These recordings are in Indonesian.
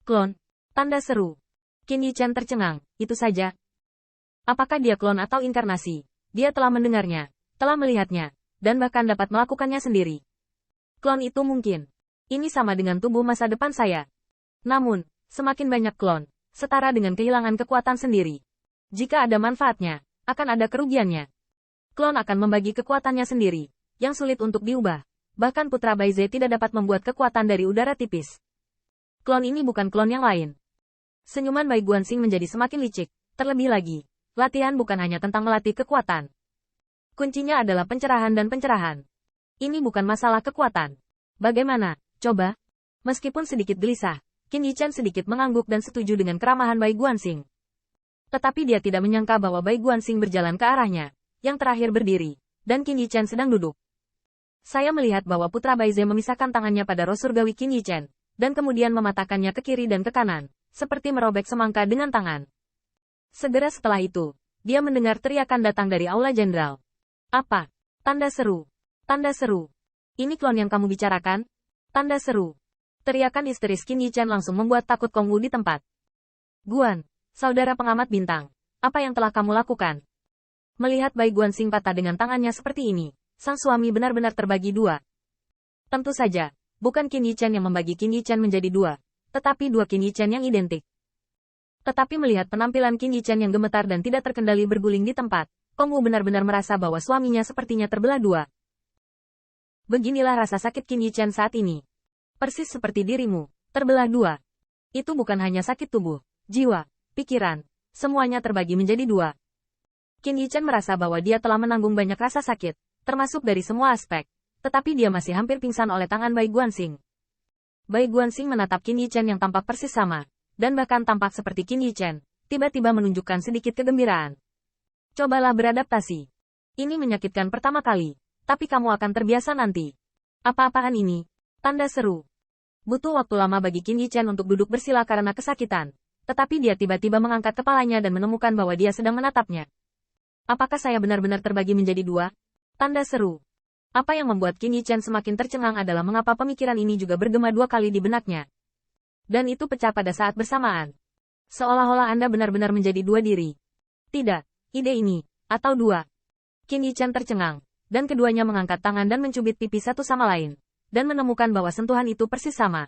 Klon. Tanda seru. Qin Yichan tercengang, itu saja. Apakah dia klon atau inkarnasi? Dia telah mendengarnya, telah melihatnya, dan bahkan dapat melakukannya sendiri. Klon itu mungkin. Ini sama dengan tubuh masa depan saya. Namun, semakin banyak klon, setara dengan kehilangan kekuatan sendiri. Jika ada manfaatnya, akan ada kerugiannya. Klon akan membagi kekuatannya sendiri, yang sulit untuk diubah. Bahkan Putra Baize tidak dapat membuat kekuatan dari udara tipis. Klon ini bukan klon yang lain. Senyuman Bai Guanxing menjadi semakin licik. Terlebih lagi, latihan bukan hanya tentang melatih kekuatan. Kuncinya adalah pencerahan dan pencerahan. Ini bukan masalah kekuatan. Bagaimana? Coba. Meskipun sedikit gelisah, Qin Yichan sedikit mengangguk dan setuju dengan keramahan Bai Guanxing. Tetapi dia tidak menyangka bahwa Bai Guanxing berjalan ke arahnya, yang terakhir berdiri, dan Qin Yichan sedang duduk. Saya melihat bahwa Putra Baize memisahkan tangannya pada roh surgawi Qin Yichan, dan kemudian mematahkannya ke kiri dan ke kanan, seperti merobek semangka dengan tangan. Segera setelah itu, dia mendengar teriakan datang dari Aula Jenderal. Apa? Tanda seru. Tanda seru. Ini klon yang kamu bicarakan? Tanda seru. Teriakan histeris Qin Yichan langsung membuat takut Kong Wu di tempat. Guan, saudara pengamat bintang, apa yang telah kamu lakukan? Melihat Bai Guanxing patah dengan tangannya seperti ini, sang suami benar-benar terbagi dua. Tentu saja, bukan Qin Yichan yang membagi Qin Yichan menjadi dua, tetapi dua Qin Yichan yang identik. Tetapi melihat penampilan Qin Yichan yang gemetar dan tidak terkendali berguling di tempat, Kong Wu benar-benar merasa bahwa suaminya sepertinya terbelah dua. Beginilah rasa sakit Qin Yichan saat ini. Persis seperti dirimu, terbelah dua. Itu bukan hanya sakit tubuh, jiwa, pikiran, semuanya terbagi menjadi dua. Qin Yichan merasa bahwa dia telah menanggung banyak rasa sakit, termasuk dari semua aspek, tetapi dia masih hampir pingsan oleh tangan Bai Guanxing. Bai Guanxing menatap Qin Yichan yang tampak persis sama, dan bahkan tampak seperti Qin Yichan, tiba-tiba menunjukkan sedikit kegembiraan. Cobalah beradaptasi. Ini menyakitkan pertama kali, tapi kamu akan terbiasa nanti. Apa-apaan ini? Tanda seru. Butuh waktu lama bagi Qin Yichan untuk duduk bersila karena kesakitan, tetapi dia tiba-tiba mengangkat kepalanya dan menemukan bahwa dia sedang menatapnya. Apakah saya benar-benar terbagi menjadi dua? Tanda seru. Apa yang membuat Qin Yichan semakin tercengang adalah mengapa pemikiran ini juga bergema dua kali di benaknya. Dan itu pecah pada saat bersamaan. Seolah-olah Anda benar-benar menjadi dua diri. Tidak, ide ini, atau dua. Qin Yichan tercengang, dan keduanya mengangkat tangan dan mencubit pipi satu sama lain, dan menemukan bahwa sentuhan itu persis sama.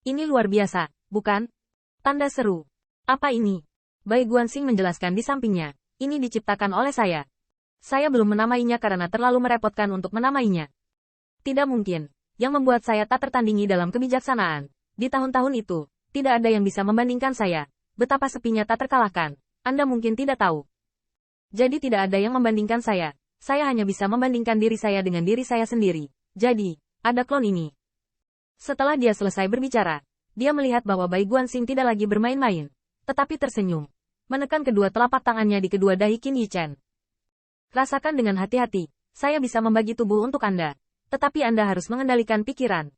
Ini luar biasa, bukan? Tanda seru. Apa ini? Bai Guanxing menjelaskan di sampingnya. Ini diciptakan oleh saya. Saya belum menamainya karena terlalu merepotkan untuk menamainya. Tidak mungkin. Yang membuat saya tak tertandingi dalam kebijaksanaan. Di tahun-tahun itu, tidak ada yang bisa membandingkan saya. Betapa sepinya tak terkalahkan. Anda mungkin tidak tahu. Jadi tidak ada yang membandingkan saya. Saya hanya bisa membandingkan diri saya dengan diri saya sendiri. Jadi, ada klon ini. Setelah dia selesai berbicara, dia melihat bahwa Bai Guanxing tidak lagi bermain-main, tetapi tersenyum. Menekan kedua telapak tangannya di kedua dahi Qin Yichan. Rasakan dengan hati-hati, saya bisa membagi tubuh untuk Anda. Tetapi Anda harus mengendalikan pikiran,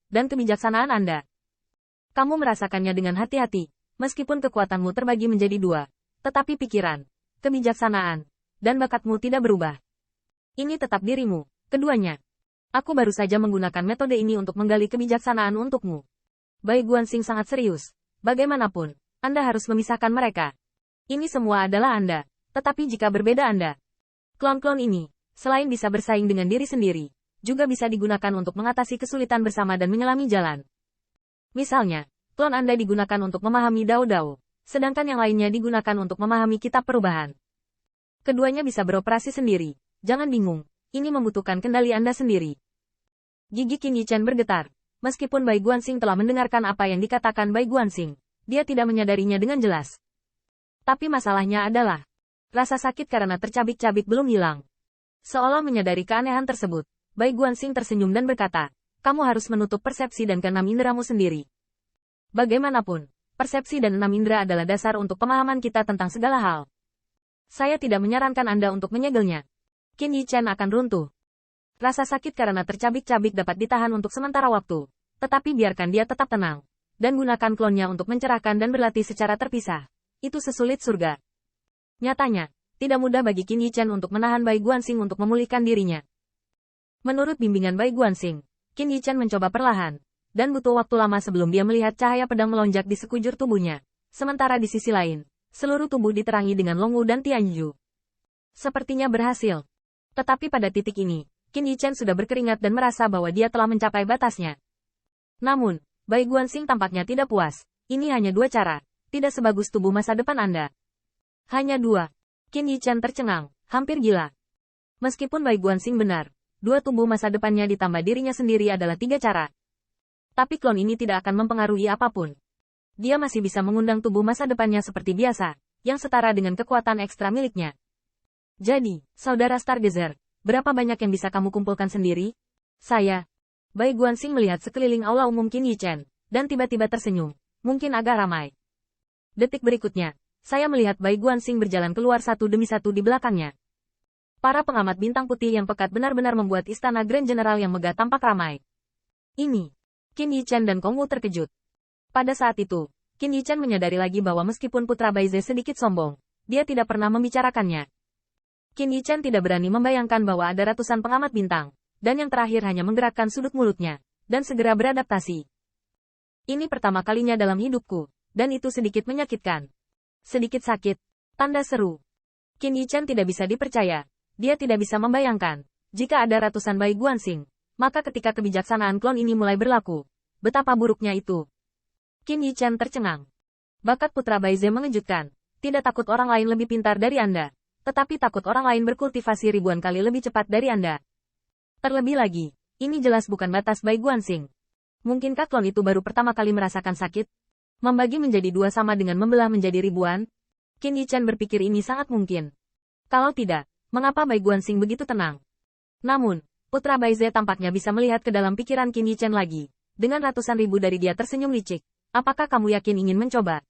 dan kebijaksanaan Anda. Kamu merasakannya dengan hati-hati, meskipun kekuatanmu terbagi menjadi dua. Tetapi pikiran, kebijaksanaan, dan bakatmu tidak berubah. Ini tetap dirimu, keduanya. Aku baru saja menggunakan metode ini untuk menggali kebijaksanaan untukmu. Bai Guanxing sangat serius. Bagaimanapun, Anda harus memisahkan mereka. Ini semua adalah Anda. Tetapi jika berbeda Anda, klon-klon ini, selain bisa bersaing dengan diri sendiri, juga bisa digunakan untuk mengatasi kesulitan bersama dan menyelami jalan. Misalnya, klon Anda digunakan untuk memahami Dao-Dao, sedangkan yang lainnya digunakan untuk memahami kitab perubahan. Keduanya bisa beroperasi sendiri. Jangan bingung, ini membutuhkan kendali Anda sendiri. Gigi Qin Yichan bergetar. Meskipun Bai Guanxing telah mendengarkan apa yang dikatakan Bai Guanxing, dia tidak menyadarinya dengan jelas. Tapi masalahnya adalah, rasa sakit karena tercabik-cabik belum hilang. Seolah menyadari keanehan tersebut, Bai Guanxing tersenyum dan berkata, kamu harus menutup persepsi dan keenam inderamu sendiri. Bagaimanapun, persepsi dan enam indera adalah dasar untuk pemahaman kita tentang segala hal. Saya tidak menyarankan Anda untuk menyegelnya. Qin Yichan akan runtuh. Rasa sakit karena tercabik-cabik dapat ditahan untuk sementara waktu, tetapi biarkan dia tetap tenang, dan gunakan klonnya untuk mencerahkan dan berlatih secara terpisah. Itu sesulit surga. Nyatanya, tidak mudah bagi Qin Yichan untuk menahan Bai Guanxing untuk memulihkan dirinya. Menurut bimbingan Bai Guanxing, Qin Yichan mencoba perlahan, dan butuh waktu lama sebelum dia melihat cahaya pedang melonjak di sekujur tubuhnya. Sementara di sisi lain, seluruh tubuh diterangi dengan Long Wu dan Tianyu. Sepertinya berhasil. Tetapi pada titik ini, Qin Yichen sudah berkeringat dan merasa bahwa dia telah mencapai batasnya. Namun, Bai Guanxing tampaknya tidak puas. Ini hanya 2 cara, tidak sebagus tubuh masa depan Anda. Hanya 2. Qin Yichen tercengang, hampir gila. Meskipun Bai Guanxing benar, 2 tubuh masa depannya ditambah dirinya sendiri adalah 3 cara. Tapi klon ini tidak akan mempengaruhi apapun. Dia masih bisa mengundang tubuh masa depannya seperti biasa, yang setara dengan kekuatan ekstra miliknya. Jadi, saudara Stargazer, berapa banyak yang bisa kamu kumpulkan sendiri? Saya. Bai Guanxing melihat sekeliling aula umum Qin Yichen, dan tiba-tiba tersenyum, mungkin agak ramai. Detik berikutnya, saya melihat Bai Guanxing berjalan keluar satu demi satu di belakangnya. Para pengamat bintang putih yang pekat benar-benar membuat istana Grand General yang megah tampak ramai. Ini. Qin Yichen dan Kong Wu terkejut. Pada saat itu, Qin Yichen menyadari lagi bahwa meskipun putra Bai Ze sedikit sombong, dia tidak pernah membicarakannya. Qin Yichen tidak berani membayangkan bahwa ada ratusan pengamat bintang, dan yang terakhir hanya menggerakkan sudut mulutnya, dan segera beradaptasi. Ini pertama kalinya dalam hidupku, dan itu sedikit menyakitkan. Sedikit sakit. Tanda seru. Qin Yichen tidak bisa dipercaya. Dia tidak bisa membayangkan, jika ada ratusan Bai Guanxing, maka ketika kebijaksanaan klon ini mulai berlaku, betapa buruknya itu. Qin Yichen tercengang. Bakat putra Bai Ze mengejutkan. Tidak takut orang lain lebih pintar dari Anda, tetapi takut orang lain berkultivasi ribuan kali lebih cepat dari Anda. Terlebih lagi, ini jelas bukan batas Bai Guanxing. Mungkinkah klon itu baru pertama kali merasakan sakit? Membagi menjadi 2 sama dengan membelah menjadi ribuan? Qin Yichen berpikir ini sangat mungkin. Kalau tidak, mengapa Bai Guanxing begitu tenang? Namun, putra Bai Ze tampaknya bisa melihat ke dalam pikiran Qin Yichen lagi. Dengan ratusan ribu dari dia tersenyum licik. Apakah kamu yakin ingin mencoba?